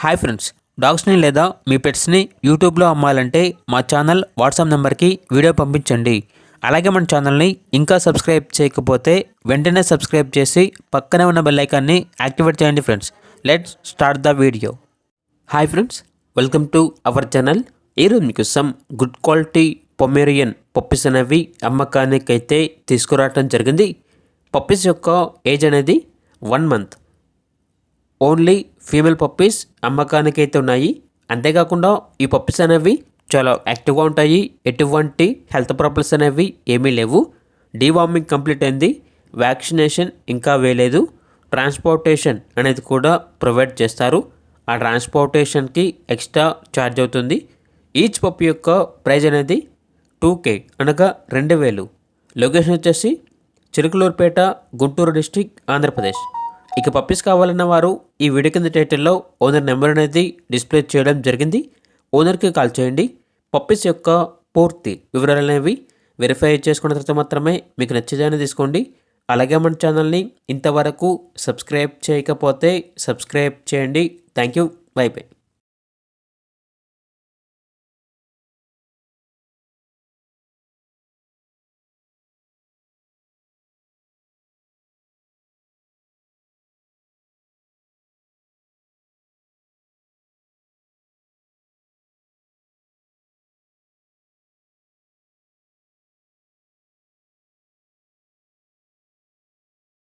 Hi friends, డాగ్స్ని లేదా మీ పెట్స్ని యూట్యూబ్లో అమ్మాలంటే మా ఛానల్ వాట్సాప్ నెంబర్కి వీడియో పంపించండి. అలాగే మన ఛానల్ని ఇంకా సబ్స్క్రైబ్ చేయకపోతే వెంటనే సబ్స్క్రైబ్ చేసి పక్కనే ఉన్న బెల్ ఐకాన్ని యాక్టివేట్ చేయండి friends. Let's start the video. Hi friends, welcome to our channel. ఈరోజు మీకు some good quality Pomeranian puppies అనేవి అమ్మకానికి అయితే తీసుకురావడం జరిగింది. పప్పీస్ యొక్క ఏజ్ అనేది 1 month. ఓన్లీ ఫీమేల్ పప్పీస్ అమ్మకానికి అయితే ఉన్నాయి. అంతేకాకుండా ఈ పప్పీస్ అనేవి చాలా యాక్టివ్గా ఉంటాయి. ఎటువంటి హెల్త్ ప్రాబ్లమ్స్ అనేవి ఏమీ లేవు. డీవార్మింగ్ కంప్లీట్ అయింది. వ్యాక్సినేషన్ ఇంకా వేయలేదు. ట్రాన్స్పోర్టేషన్ అనేది కూడా ప్రొవైడ్ చేస్తారు. ఆ ట్రాన్స్పోర్టేషన్కి ఎక్స్ట్రా ఛార్జ్ అవుతుంది. ఈచ్ పప్పీ యొక్క ప్రైజ్ అనేది 2K అనగా 2000. లొకేషన్ వచ్చేసి చిలుకలూరుపేట, గుంటూరు డిస్టిక్, ఆంధ్రప్రదేశ్. ఇక పప్పీస్ కావాలన్న వారు ఈ వీడియో కింద టైటిల్లో ఓనర్ నెంబర్ అనేది డిస్ప్లే చేయడం జరిగింది. ఓనర్కి కాల్ చేయండి. పప్పీస్ యొక్క పూర్తి వివరాలు అనేవి వెరిఫై చేసుకున్న తర్వాత మాత్రమే మీకు నచ్చేదాన్ని తీసుకోండి. అలాగే మన ఛానల్ని ఇంతవరకు సబ్స్క్రైబ్ చేయకపోతే సబ్స్క్రైబ్ చేయండి. Thank you. By by.